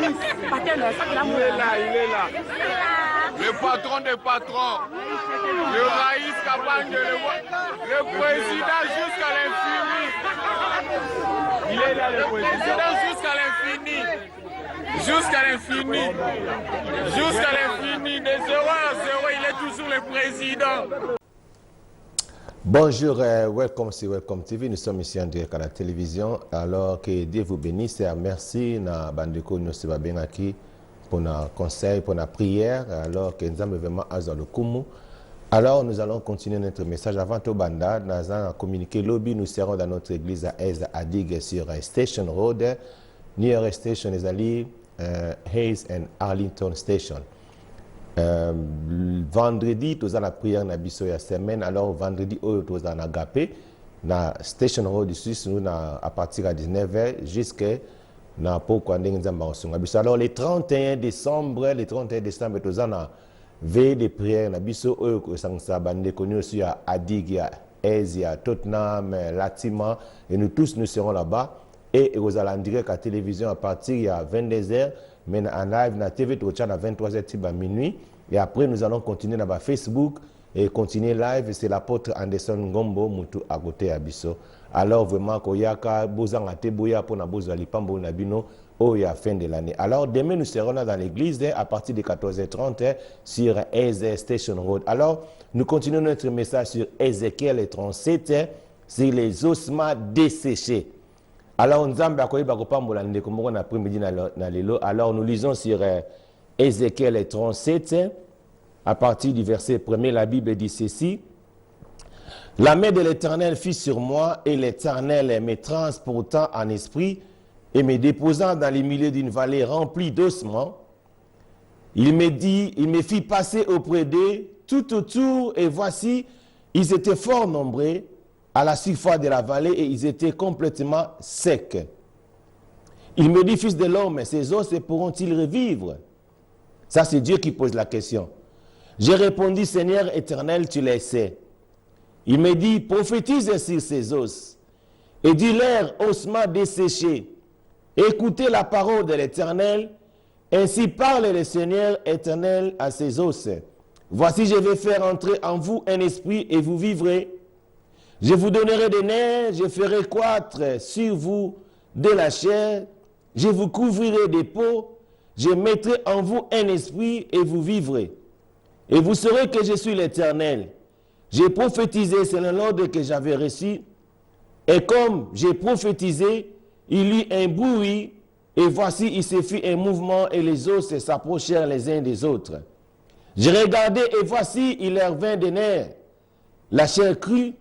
il est là. Le patron des patrons. Le Raïs Kabange, le président jusqu'à l'infini. Il est là, le président jusqu'à l'infini. Jusqu'à l'infini. Jusqu'à l'infini. De 0 à 0, il est toujours le président. Bonjour, welcome sur Welcome TV. Nous sommes ici en direct à la télévision. Alors que Dieu vous bénisse et merci na bandeko nyoseba bengaki pour nos conseils, pour nos prières. Alors que nous avons vraiment azal le kumu. Alors nous allons continuer notre message avant tout banda. Nous allons communiquer lobby. Nous serons dans notre église à Eza Adig sur Station Road, near Station Ezali, Hayes and Arlington Station. Vendredi, nous avons la prière na biso ya semaine. Alors vendredi, nous avons agapé na Station Road du Suisse, nous à partir de 19h jusqu'à na pourquoi nous avons alors le 31 décembre, nous avons veille de prière na biso oyo sangsa bande connu aussi à Adig, à Asia, Tottenham, Latima, et nous tous nous serons là-bas et vous allez en direct à la télévision à partir de 22h. Mais en live, na TV, tu à 23h à minuit. Et après, nous allons continuer dans Facebook et continuer live. C'est l'apôtre Anderson Ngombo, Moutou à côté à Bisso. Alors, vraiment, Koyaka, Bozang à Teboya, pour Nabozo Alipambo Nabino, au y a fin de l'année. Alors, demain, nous serons là dans l'église à partir de 14h30 sur Eze Station Road. Alors, nous continuons notre message sur Ézéchiel 37, sur les ossements desséchés. Alors, alors nous lisons sur Ézéchiel 37, à partir du verset 1er, la Bible dit ceci. La main de l'Éternel fut sur moi, et l'Éternel me transportant en esprit, et me déposant dans les milieux d'une vallée remplie d'ossements. Il me fit passer auprès d'eux tout autour, et voici, ils étaient fort nombreux à la surface de la vallée et ils étaient complètement secs. Il me dit, fils de l'homme, ces os pourront-ils revivre? Ça, c'est Dieu qui pose la question. J'ai répondu, Seigneur éternel, tu les sais. Il me dit, prophétise sur ces os et dis-leur, ossements desséchés, écoutez la parole de l'Éternel, ainsi parle le Seigneur éternel à ces os. Voici, je vais faire entrer en vous un esprit et vous vivrez. Je vous donnerai des nerfs, je ferai croître sur vous de la chair, je vous couvrirai des peaux, je mettrai en vous un esprit et vous vivrez. Et vous saurez que je suis l'Éternel. J'ai prophétisé selon l'ordre que j'avais reçu, et comme j'ai prophétisé, il y eut un bruit, et voici il se fit un mouvement, et les os s'approchèrent les uns des autres. J'ai regardé, et voici il leur vint des nerfs, la chair crue,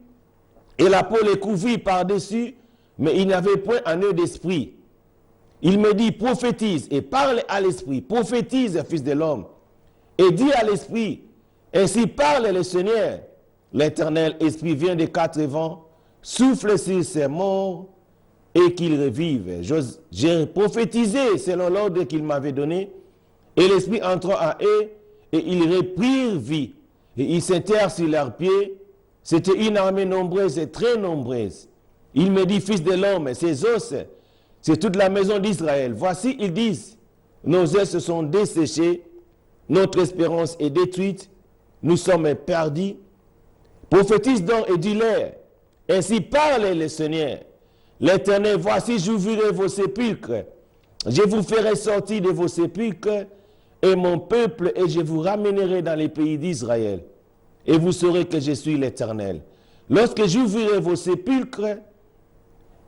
et la peau les couvrit par-dessus, mais il n'avait point en eux d'esprit. Il me dit, prophétise et parle à l'esprit, prophétise, fils de l'homme, et dis à l'esprit, ainsi parle le Seigneur. L'Éternel esprit vient des 4 vents, souffle sur ces morts et qu'ils revivent. J'ai prophétisé selon l'ordre qu'il m'avait donné, et l'esprit entra en eux, et ils reprirent vie, et ils s'étèrent sur leurs pieds. C'était une armée nombreuse et très nombreuse. Il me dit, fils de l'homme, ces os, c'est toute la maison d'Israël. Voici, ils disent, nos os se sont desséchés, notre espérance est détruite, nous sommes perdus. Prophétise donc et dis-leur, ainsi parle le Seigneur. L'Éternel, voici, j'ouvrirai vos sépulcres, je vous ferai sortir de vos sépulcres, et mon peuple, et je vous ramènerai dans les pays d'Israël. Et vous saurez que je suis l'Éternel. Lorsque j'ouvrirai vos sépulcres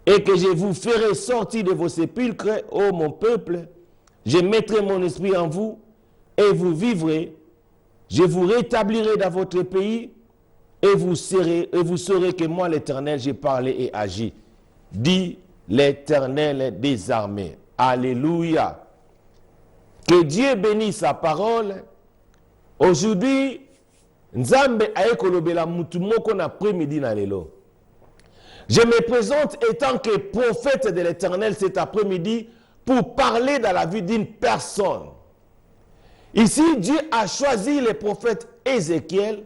et que je vous ferai sortir de vos sépulcres, ô mon peuple, je mettrai mon esprit en vous et vous vivrez. Je vous rétablirai dans votre pays et vous saurez que moi, l'Éternel, j'ai parlé et agi. Dit l'Éternel des armées. Alléluia. Que Dieu bénisse sa parole. Aujourd'hui, Nzambe aekolobela mutu moko na après-midi na lelo. Je me présente étant que prophète de l'Éternel cet après-midi pour parler dans la vie d'une personne. Ici, Dieu a choisi le prophète Ézéchiel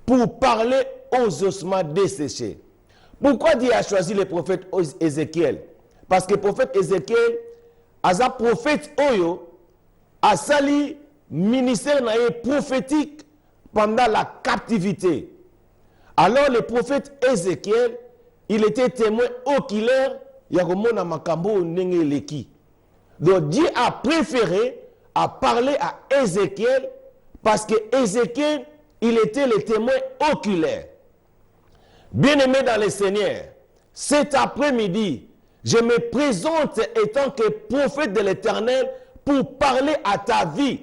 pour parler aux ossements desséchés. Pourquoi Dieu a choisi le prophète Ézéchiel? Parce que le prophète Ézéchiel aza prophète oyo asali ministère naye prophétique pendant la captivité. Alors le prophète Ézéchiel, il était témoin oculaire yakomona makambo ndenge leki. Donc Dieu a préféré à parler à Ézéchiel parce que Ézéchiel, il était le témoin oculaire. Bien-aimé dans le Seigneur, cet après-midi, je me présente étant que prophète de l'Éternel pour parler à ta vie.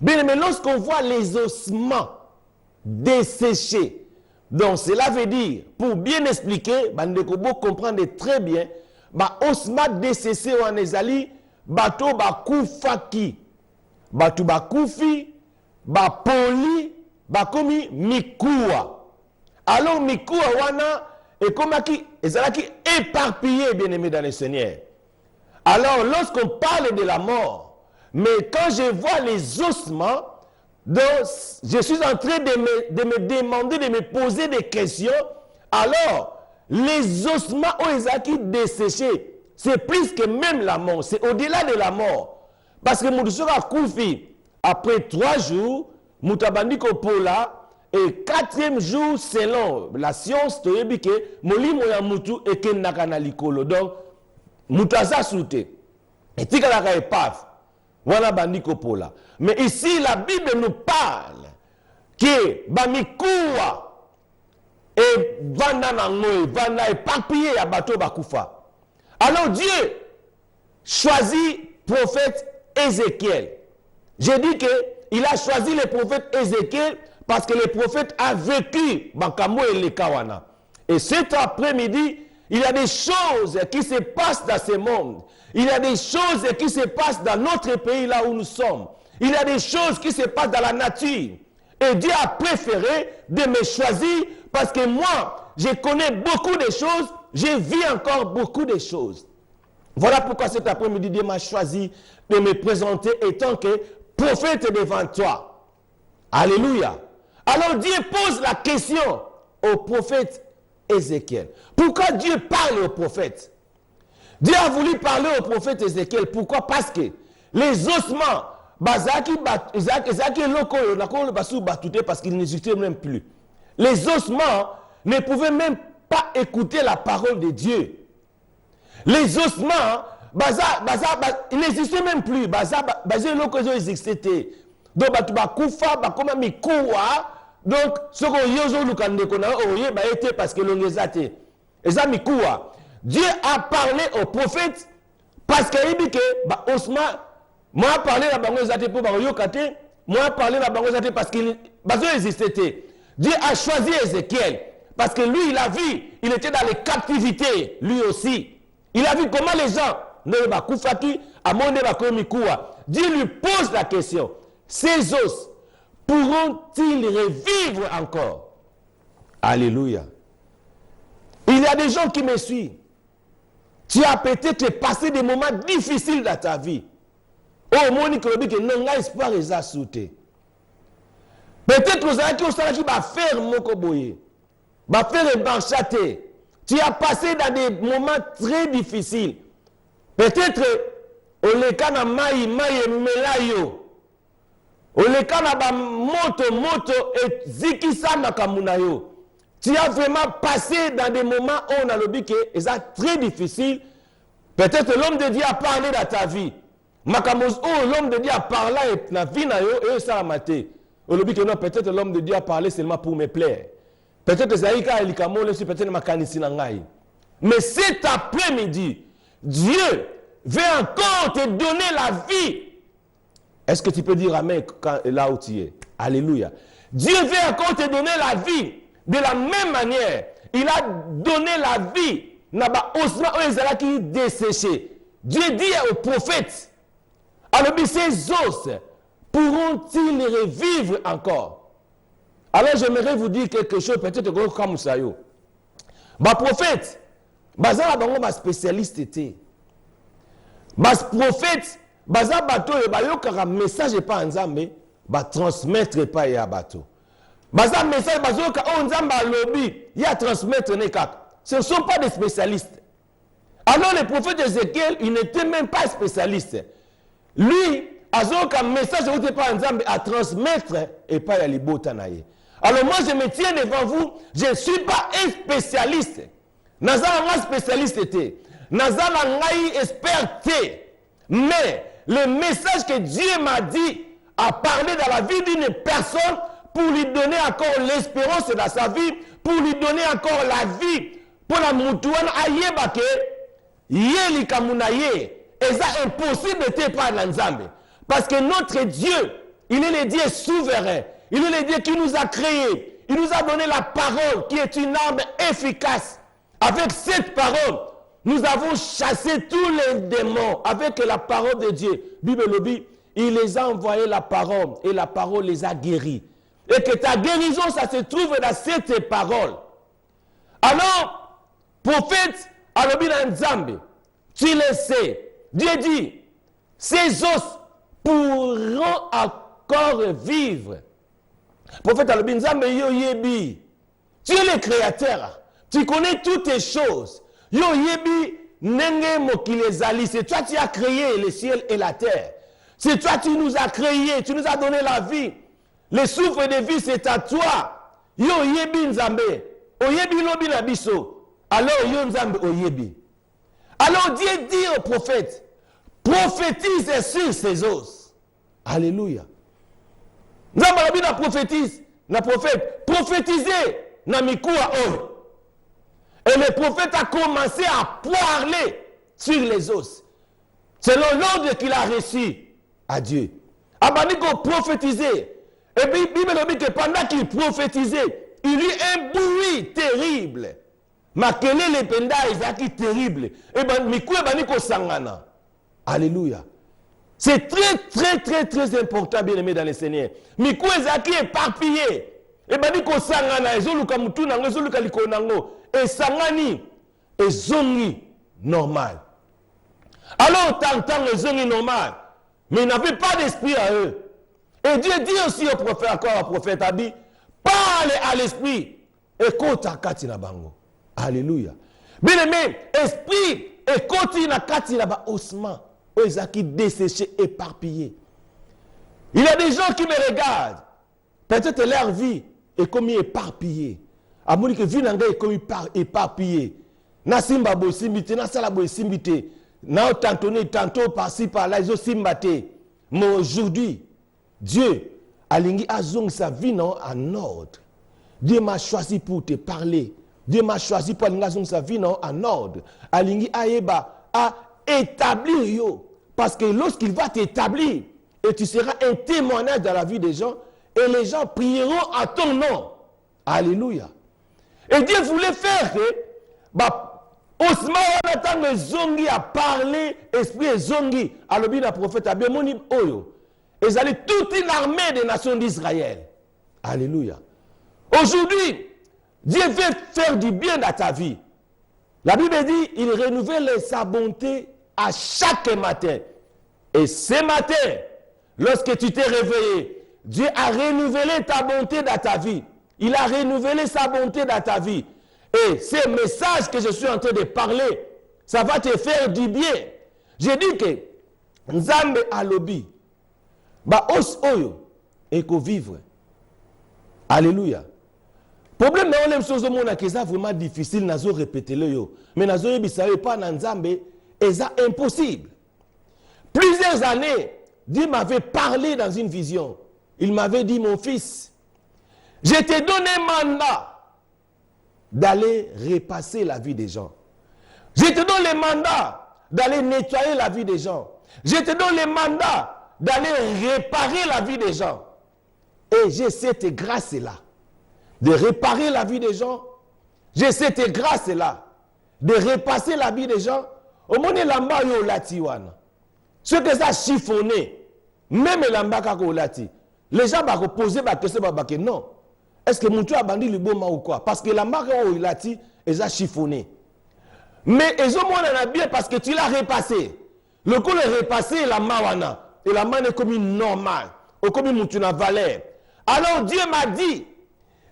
Bien-aimé, lorsqu'on voit les ossements desséchés, donc cela veut dire, pour bien expliquer, Bandekobo comprendre très bien, ossements desséchés en ezali, bato bakufaki, bato bakufi, bapoli, bakomi mikuwa. Alors mikuwa wana et comme qui éparpillé, bien aimé dans le Seigneur. Alors lorsqu'on parle de la mort, mais quand je vois les ossements, donc je suis en train de me demander, de me poser des questions. Alors les ossements ont desséchés, c'est plus que même la mort, c'est au-delà de la mort. Parce que Moudoussora Koufi, après 3 jours, Moutabandi Kopola, et 4e jour, selon la science, tu as que molimo ya mutu et que nakana likolo. Donc, mutaza soute. Et tikalaka epaf. Wana bandiko pola. Mais ici, la Bible nous parle que bamikuwa et vanda nangoe, vanda éparpillé à bateau bakufa. Alors Dieu choisit prophète Ézéchiel. J'ai dit que il a choisi le prophète Ézéchiel parce que le prophète a vécu Bankamo et le Kawana. Et cet après-midi, il y a des choses qui se passent dans ce monde. Il y a des choses qui se passent dans notre pays là où nous sommes. Il y a des choses qui se passent dans la nature. Et Dieu a préféré de me choisir parce que moi, je connais beaucoup de choses, je vis encore beaucoup de choses. Voilà pourquoi cet après-midi, Dieu m'a choisi de me présenter étant que prophète devant toi. Alléluia. Alors Dieu pose la question au prophète Ézéchiel. Pourquoi Dieu parle au prophète? Dieu a voulu parler au prophète Ézéchiel. Pourquoi? Parce que les ossements, parce qu'ils n'existaient même plus. Les ossements ne pouvaient même pas écouter la parole de Dieu. Les ossements, ils n'existaient même plus. Ils existaient. Donc, donc, ce qu'on parce que l'on les a été. Dieu a parlé au prophète parce qu'il dit que moi parlé la bangozate pour Barayokate, moi parlé la bangozate parce qu'il existait. Dieu a choisi Ézéchiel parce que lui il a vu, il était dans les captivités, lui aussi. Il a vu comment les gens ne va koufaki à monde va komikuwa. Dieu lui pose la question. Ces os pourront-ils revivre encore? Alléluia. Il y a des gens qui me suivent. Tu as peut-être passé des moments difficiles dans ta vie. Oh, Monique, que non, espoir est à sauter. Peut-être que vous allez faire mokoboye, va faire banchaté. Tu as passé dans des moments très difficiles. Peut-être au lekana mai melayo. Olekana ba moto et zikisana kamunayo. Tu as vraiment passé dans des moments où on a le dit que c'est très difficile. Peut-être l'homme de Dieu a parlé dans ta vie. Makamos l'homme de Dieu a parlé dans la vie et ça a maté. On le dit que non, peut-être l'homme de Dieu a parlé seulement pour me plaire. Peut-être Zaïka Elikamo le peut-être makanisi nangai. Mais cet après-midi, Dieu veut encore te donner la vie. Est-ce que tu peux dire amen là où tu es? Alléluia. Dieu veut encore te donner la vie. De la même manière, il a donné la vie. Naba osma oezala qui desséché. Dieu dit au prophète, alors ces os pourront-ils revivre encore? Alors j'aimerais vous dire quelque chose, peut-être comme ça. Ma prophète, baza bango ma spécialiste était. Ma prophète, baza bato e bayokaka message pas nzambe, ba transmettre pas ya bato. Baza message bazoka on nzamba lobby, ya transmettre ne kaka. Ce ne sont pas des spécialistes. Alors le prophète Ézéchiel, il n'était même pas spécialiste. Lui, un message à transmettre et pas à l'ibotanaye. Alors moi, je me tiens devant vous, je ne suis pas un spécialiste. Nazala spécialiste était. Nazala ngai expert. Mais le message que Dieu m'a dit a parlé dans la vie d'une personne pour lui donner encore l'espérance dans sa vie, pour lui donner encore la vie, pour la moutouane ayebake, yeli kamunaye, et ça impossible de par l'ensemble. Parce que notre Dieu, il est le Dieu souverain, il est le Dieu qui nous a créés, il nous a donné la parole qui est une arme efficace. Avec cette parole, nous avons chassé tous les démons avec la parole de Dieu. Bible le dit, il les a envoyés la parole et la parole les a guéris. Et que ta guérison, ça se trouve dans cette parole. Alors, prophète, Alobina Nzambe, tu le sais, Dieu dit, ces os pourront encore vivre. Prophète Alobina Nzambe, yo yebi, tu es le créateur, tu connais toutes les choses. Yo yebi, nenge mokilezali, c'est toi qui as créé le ciel et la terre. C'est toi qui nous as créé, tu nous as donné la vie. Le souffle de vie, c'est à toi. Yo yebi Nzambe. Oyebi lobi na biso. Alors yo Nzambe oyebi. Alors Dieu dit au prophète, prophétise sur ces os. Alléluia. Nzambe lobi na prophétise, na prophète, prophétiser na mikoua oyo. Et le prophète a commencé à parler sur les os. Selon l'ordre qu'il a reçu à Dieu. Abaniko prophétisait. Et puis, Bible dit que pendant qu'il prophétisait, il y eut un bruit terrible. Makele le penda ezaki terrible. Et bien, Mikoué Baniko Sangana. Alléluia. C'est très important, bien aimé dans le Seigneur. Mikoué ezaki éparpillé. Et Baniko Sangana, ezoluka mutunango, ezoluka likonango. Et Sangani, ezongi normal. Alors, tant les zongi normal. Mais ils n'avaient pas d'esprit à eux. Et Dieu dit aussi au prophète, encore au prophète, a dit, parle à l'esprit. Écoute à Katina Bango. Alléluia. Bien aimé, esprit, écoute à Katina Bango. Osman, Oezaki desséché, éparpillé. Il y a des gens qui me regardent. Peut-être leur vie est comme éparpillée. À mon que vie est comme éparpillée. Nasimba boy simbité, nasala boy simbité. Na tantonné tantôt par-ci par-là, ils ont simbaté. Mais aujourd'hui, Dieu a zong sa vie en ordre. Dieu m'a choisi pour te parler. Dieu m'a choisi pour zong sa vie en ordre. Alingi aeba a établir yo. Parce que lorsqu'il va t'établir, et tu seras un témoignage dans la vie des gens, et les gens prieront à ton nom. Alléluia. Et Dieu voulait faire que, Osman Wanatan le zongi a parlé, esprit zongi, à l'obéi prophète Abemoni Oyo. Ils allaient toute une armée des nations d'Israël. Alléluia. Aujourd'hui, Dieu veut faire du bien dans ta vie. La Bible dit, il renouvelle sa bonté à chaque matin. Et ce matin, lorsque tu t'es réveillé, Dieu a renouvelé ta bonté dans ta vie. Il a renouvelé sa bonté dans ta vie. Et ce message que je suis en train de parler, ça va te faire du bien. J'ai dit que Nzambe alobi, os oyo, eko vivre. Alléluia. Problème mais on aime chose au monde que ça vraiment difficile, nazo répéter le yo. Mais nazo yebisayo pas na Nzambe, et ça impossible. Plusieurs années, Dieu m'avait parlé dans une vision. Il m'avait dit, mon fils, je t'ai donné mandat d'aller repasser la vie des gens. Je te donne le mandat d'aller nettoyer la vie des gens. Je te donne le mandat d'aller réparer la vie des gens. Et j'ai cette grâce-là de réparer la vie des gens. J'ai cette grâce-là de repasser la vie des gens. Au monde lamba yo lati wana. Ce que ça chiffonné, même lamba kako lati. Les gens vont poser la question non. Est-ce que mon tour a bandit le bon ou quoi? Parce que la marque il a dit, ils ont chiffonné. Mais ils ont bien parce que tu l'as repassé. Le coup est repassé, la mawana. Et la main est comme une normale. Ou comme une valeur. Alors Dieu m'a dit,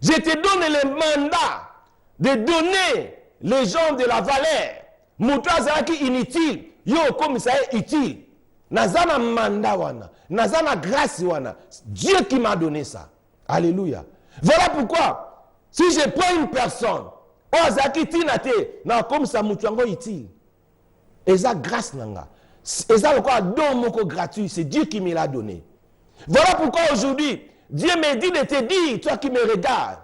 je te donne le mandat de donner les gens de la valeur mutu azalaki inutile yo okomisa ye utile. Naza na mandat wana, naza na grâce wana. Dieu qui m'a donné ça. Alléluia. Voilà pourquoi si je prends une personne ozaki tinate na comme ça mutu yango utile. Eza grâce nanga. Eza lokwa don moko gratuit, c'est Dieu qui me l'a donné. Voilà pourquoi aujourd'hui Dieu me dit de te dire, toi qui me regardes,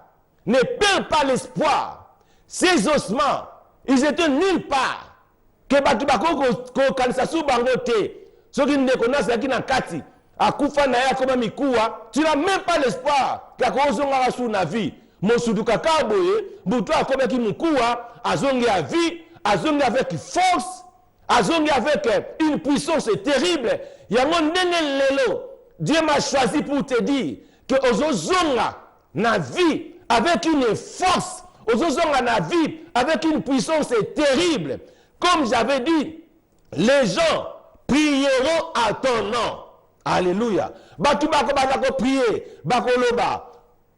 ne perds pas l'espoir. Ces ossements, ils étaient nulle part. Que batu bako kanisa su bango te. Soki ndekona saki na kati, akufa na ya koma mikuwa, tu n'as même pas l'espoir que akozonga rasu na vie. Mosuduka kaboye, butu akome ki mikuwa, azongi à vie, azongi avec force, azongi avec une puissance terrible. Yango ndenge lelo, Dieu m'a choisi pour te dire que ozozonga na vie avec une force, ozozonga na vie avec une puissance terrible. Comme j'avais dit, les gens prieront à ton nom. Alléluia. Batu bako bako prier, bako loba.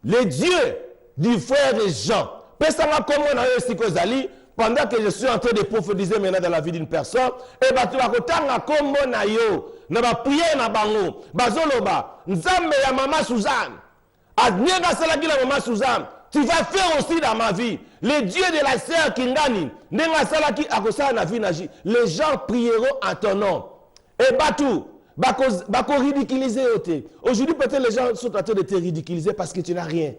Le Dieu du frère Jean. Pesanga comme on a eu sikozali pendant que je suis en train de prophétiser maintenant dans la vie d'une personne et batu bako tanga comme on a yo. Na ba prier na bango. Bazoloba. Nzambe ya mama Suzanne. Adniega salaki la mama Suzanne. Tu vas faire aussi dans ma vie. Le Dieu de la sœur Kingani. Nenga salaki akosa na vie naji. Les gens prieront en ton nom. Et batu. Bako ridiculiser. Aujourd'hui peut-être les gens sont en train de te ridiculiser parce que tu n'as rien.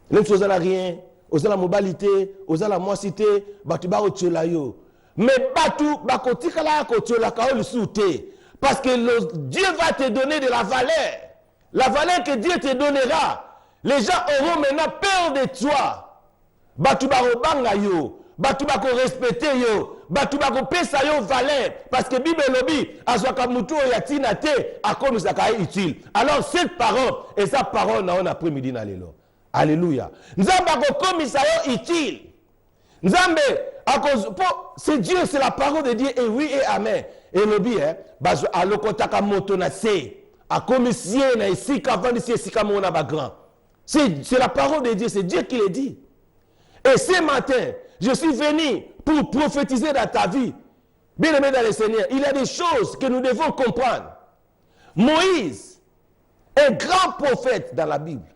Même si tu n'as rien. Oza la mobilité. Oza la moissité. Batu bako tchola yo. Mais batu bako tikala ko tchola kao l'soute. Parce que Dieu va te donner de la valeur. La valeur que Dieu te donnera. Les gens auront maintenant peur de toi. Batu bako banga yo. Batu bako respecter yo. Batu bako pesa yo valeur. Parce que Bible lobi. Azwaka mutu yatina te. Akomi saka utile. Alors cette parole. Et sa parole na on après-midi na lelo. Alléluia. Nzambe ako komisa yo utile. Nzambe c'est Dieu, c'est la parole de Dieu. Et oui et amen. Et lobi bazo alokotaka moto na se. Akomisie na isika avant de isika mona ba grand. C'est la parole de Dieu, c'est Dieu qui le dit. Et ce matin, je suis venu pour prophétiser dans ta vie. Bien aimé dans le Seigneur, il y a des choses que nous devons comprendre. Moïse est grand prophète dans la Bible.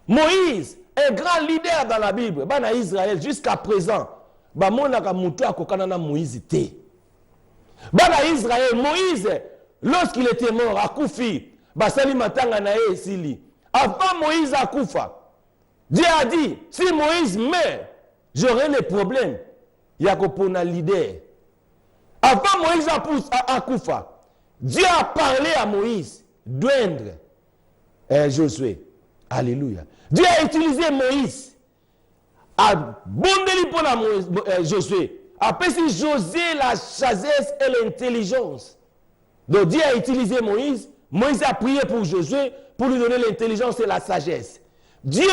Moïse est grand leader dans la Bible. Bana Israël, jusqu'à présent, bamonaka mutu akokana na Moïse te. Bana Israël, Moïse, lorsqu'il était mort, akufi, basali matanga na ye sili. Avant Moïse a Koufa, Dieu a dit, si Moïse meurt, j'aurai les problèmes. Yakopona leader. Avant Moïse a Koufa, Dieu a parlé à Moïse d'oindre Josué. Alléluia. Dieu a utilisé Moïse à bondeli pour Josué. Après si Josué la sagesse et l'intelligence. Donc Dieu a utilisé Moïse. Moïse a prié pour Josué pour lui donner l'intelligence et la sagesse. Dieu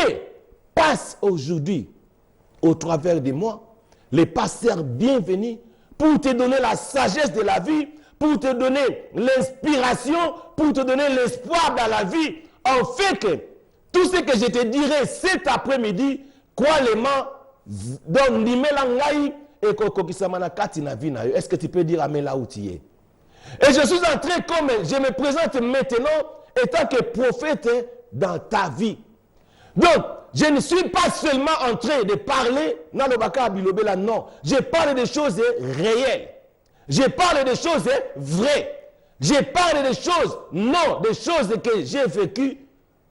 passe aujourd'hui au travers de moi, les pasteurs bienvenus, pour te donner la sagesse de la vie, pour te donner l'inspiration, pour te donner l'espoir dans la vie, en fait que tout ce que je te dirai cet après-midi, crois-le-moi, dans l'Imelangaï et Kokokisamana Katina Vina. Est-ce que tu peux dire Amen là où tu es? Et je suis entré comme je me présente maintenant étant que prophète dans ta vie. Donc, je ne suis pas seulement en train de parler dans le Baka Bilobela, non. Je parle des choses réelles. Je parle des choses vraies. Je parle des choses, non, des choses que j'ai vécues.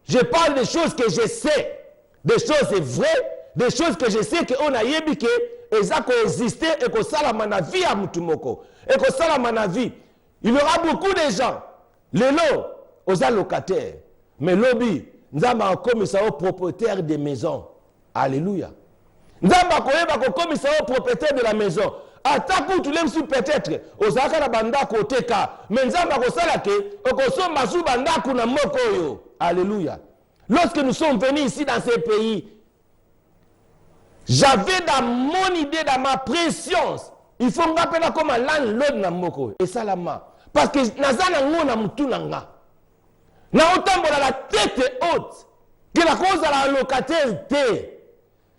Je parle des choses que je sais. Des choses vraies, des choses que je sais qu'on a yébike, et ça coexisté, et que ça la manavi à Mutumoko, et que ça la manavi. Il y aura beaucoup de gens, les lots, aux allocataires, mais lobby, nous avons comme ça aux propriétaires des maisons. Alléluia. Nous avons comme ça aux propriétaires de la maison. Attaque tout le peut-être aux akara banda côté ka, mais nous avons ça là que au sommes masu banda kuna moko. Alléluia. Lorsque nous sommes venus ici dans ces pays, j'avais dans mon idée, dans ma préscience, il faut me rappeler comme un landlord na moko. Et ça la ma. Parce que nazana ngona mutunanga. Na otambo la tête haute. Que la cause à la locataire te.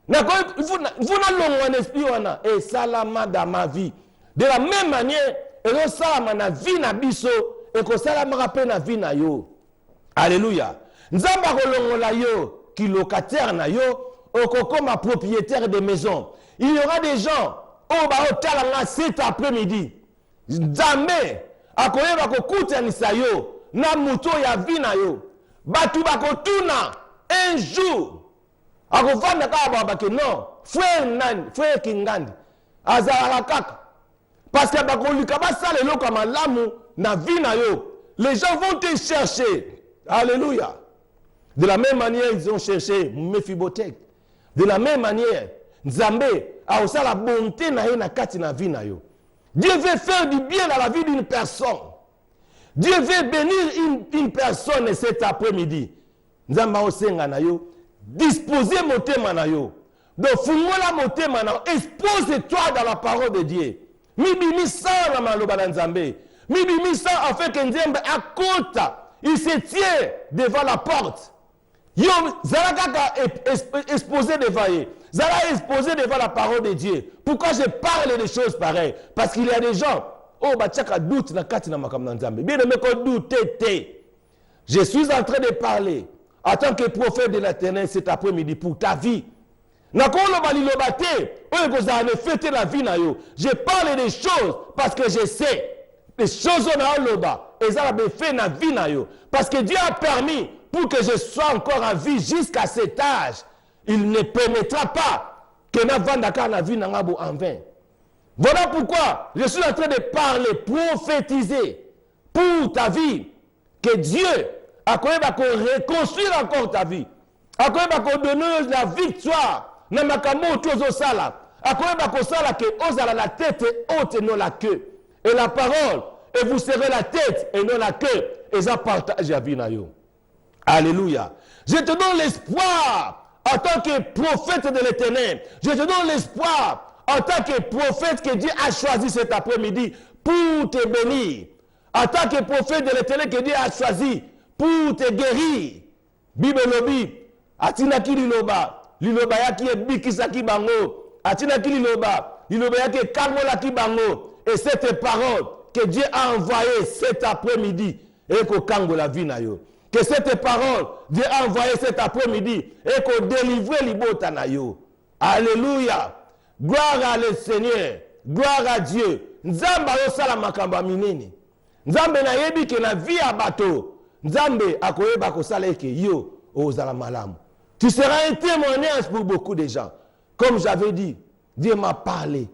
Na il faut na longo en esprit wana. Et ça la ma dans ma vie. De la même manière, et ça na vie na biso et que ça me rappelle na vie na yo. Alléluia. Nzamba kolongola yo qui locataire na yo comme propriétaire de maison. Il y aura des gens au ba cet après-midi. Nzambe akoyeba kokutanisa yo na muto ya vie na yo. Batu bakotuna un jour akovanda ka babake non frère nani frère Kingandi azala kaka parce que bakolika basala eloko malamu na vie na yo. Les gens vont te chercher. Alléluia. De la même manière ils ont cherché Mephibosheth. De la même manière Nzambe a aussi la bonté na ye na kati na vie na yo. Dieu veut faire du bien dans la vie d'une personne. Dieu veut bénir une personne cet après-midi. Nzambe osenga na yo disposer motema na yo. Donc fungola motema na yo, expose-toi dans la parole de Dieu. Mibimi sa na maloba na Nzambe. Mibimi sa afin que Nzambe akota, il se tient devant la porte. Yo zala kaka exposé devant ye. Zala exposé devant la parole de Dieu. Pourquoi je parle des choses pareilles? Parce qu'il y a des gens oh ba tchaka doute na kati na makam na Nzambe. Bien aimé ko doute. Je suis en train de parler en tant que prophète de l'Éternel cet après-midi pour ta vie. Nakolo balilobate, oye ko za ne fêter la vie na yo. Je parle des choses parce que je sais les choses na loba et ça va fait na vie na yo parce que Dieu a permis pour que je sois encore en vie jusqu'à cet âge. Il ne permettra pas que na vandaka na vie na ngabo en vain. Voilà pourquoi je suis en train de parler, prophétiser pour ta vie que Dieu a reconstruire encore ta vie. A donner la victoire na makambo tozo sala. A sala que osala la tête haute et non la queue. Et la parole, et vous serez la tête et non la queue. Et ça partage la vie na yo. Alléluia. Je te donne l'espoir en tant que prophète de l'Éternel. Je te donne l'espoir en tant que prophète que Dieu a choisi cet après-midi pour te bénir. En tant que prophète de l'Éternel que Dieu a choisi pour te guérir. Bible lobi, atina ki liloba yaki bikisaki bango, atina ki liloba yaki kangola ki bango. Et cette parole que Dieu a envoyée cet après-midi, et qu'on kango la vie na yo. Que cette parole, Dieu a envoyé cet après-midi, et qu'on délivre l'ibota na yo. Alléluia. Gloire à le Seigneur. Gloire à Dieu. Nzamba yo sala makamba minene. Nzambe na yebi ke na vie a bateau. Nzambe akoyeba ko sala ke yo ozala malamu. Tu seras un témoignage pour beaucoup de gens. Comme j'avais dit, Dieu m'a parlé.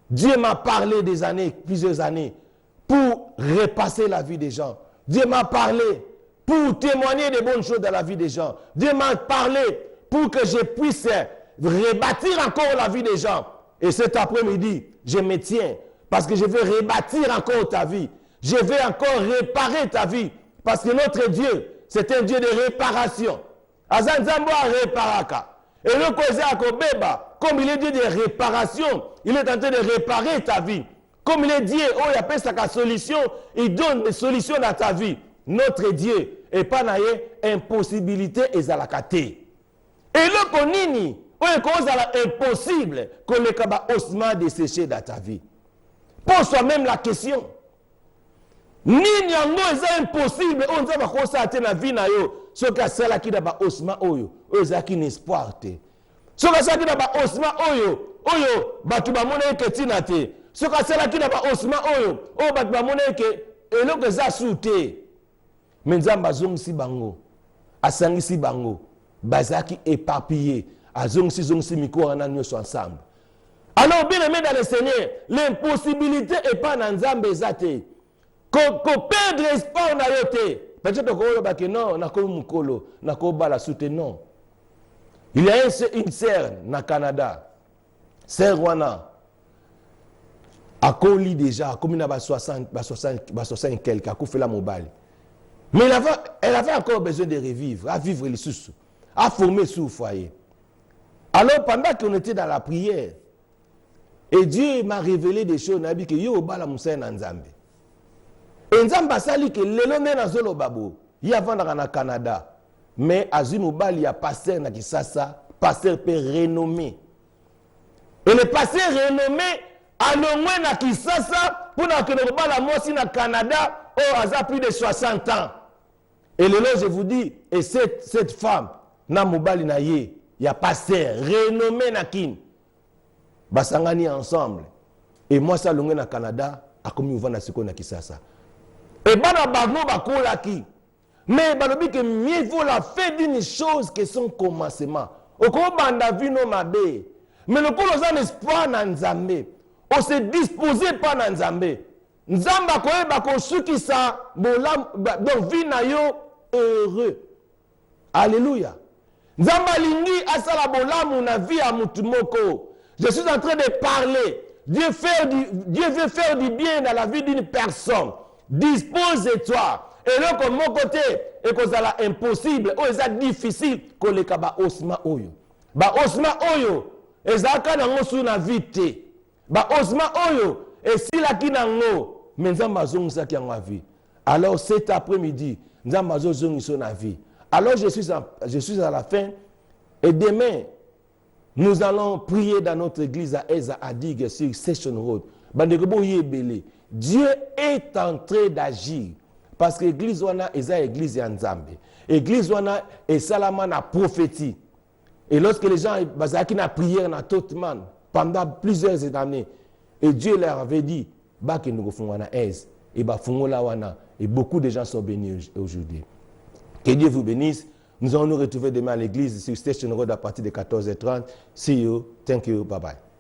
Dieu m'a parlé des années, plusieurs années, pour repasser la vie des gens. Dieu m'a parlé pour témoigner des bonnes choses dans la vie des gens. Dieu m'a parlé pour que je puisse rebâtir encore la vie des gens. Et cet après-midi, je me tiens parce que je veux rebâtir encore ta vie. Je veux encore réparer ta vie. Parce que notre Dieu, c'est un Dieu de réparation. Azanzambo a réparaka. Et le Kosa Akobeba, comme il est Dieu de réparation, il est en train de réparer ta vie. Comme il est Dieu, oh, il appelle ça la solution, il donne des solutions dans ta vie. Notre Dieu, et pas naïe, impossibilité et zalakate. Et le konini, oh, il cause impossible que le kaba osma desséché dans ta vie. Pose-toi même la question. Nini yango est impossible, on va constater dans la vie na yo. Ce que c'est qui d'aba osma oyo, ozaki n'espoir te. Ce que c'est qui d'aba osma oyo, batu ba mona ke tinate. Ce que c'est qui d'aba osma oyo, batu ba mona ke eloko za soute. Menzamba zongsi bango, asangisi bango, bazaki éparpillé, azongsi mikora na nyoso ensemble. Alors bien aimé dans le Seigneur, l'impossibilité est pas dans Nzambe zate. Ko perdre espoir na yote. Peut-être que non, non. Il y a une sœur na Canada. Sœur Wana. A Koli déjà, comme il y a 60 quelques, a fait la mobile. Mais elle avait encore besoin de revivre, à vivre les sous, à former sous foyer. Alors pendant qu'on était dans la prière, et Dieu m'a révélé des choses, n'a dit que yo bala musa na Nzambe. Et Nzamba sali que lelo na zolo babo, y avant dans Canada, mais azimubali ya pasteur na Kisasa, pasteur peu renommé. Et le pasteur renommé alongwe na Kisasa pour na mosi na Canada a plus de 60 ans. Et le je vous dis, et cette femme, na mobali na ye, il y a pasteur, renommé na kin. Basangani ensemble. Et moi, ça longwe na Canada, a commis ouvert na siko na Kisasa. Et bana bagno bakola ki. Mais balobi que mieux vaut la fin d'une chose que son commencement. Oko banda vino mabe. Mais le kolo zan espoir na Nzambe. On se disposait pas na Nzambe. Nzamba koye bako suki sa bolam donc vie na yo heureux. Alléluia. Nzamba lingi asala bolamu na vie à mutumoko. Je suis en train de parler. Dieu veut faire du bien dans la vie d'une personne. Dispose-toi. Et là, comme mon côté, et que ça impossible, ou c'est difficile, que les kaba osma oyo. Ba osma oyo, et ça kana ngosu na vite. Ba osma oyo, et si la kina ngo, mais nzamba zongi sa ki en vie. Alors cet après-midi, nzamba zongi so na vie. Alors je suis à la fin, et demain, nous allons prier dans notre église à Eza Adig sur Session Road. Dieu est en train d'agir. Parce que l'église wana est l'église de Nzambe. L'église wana est salama na prophétie. Et lorsque les gens bazaki na prière na tout man pendant plusieurs années, et Dieu leur avait dit, ba que nous refons wana aise et ba fungola wana, et beaucoup de gens sont bénis aujourd'hui. Que Dieu vous bénisse. Nous allons nous retrouver demain à l'église sur Station Road à partir de 14h30. See you. Thank you. Bye bye.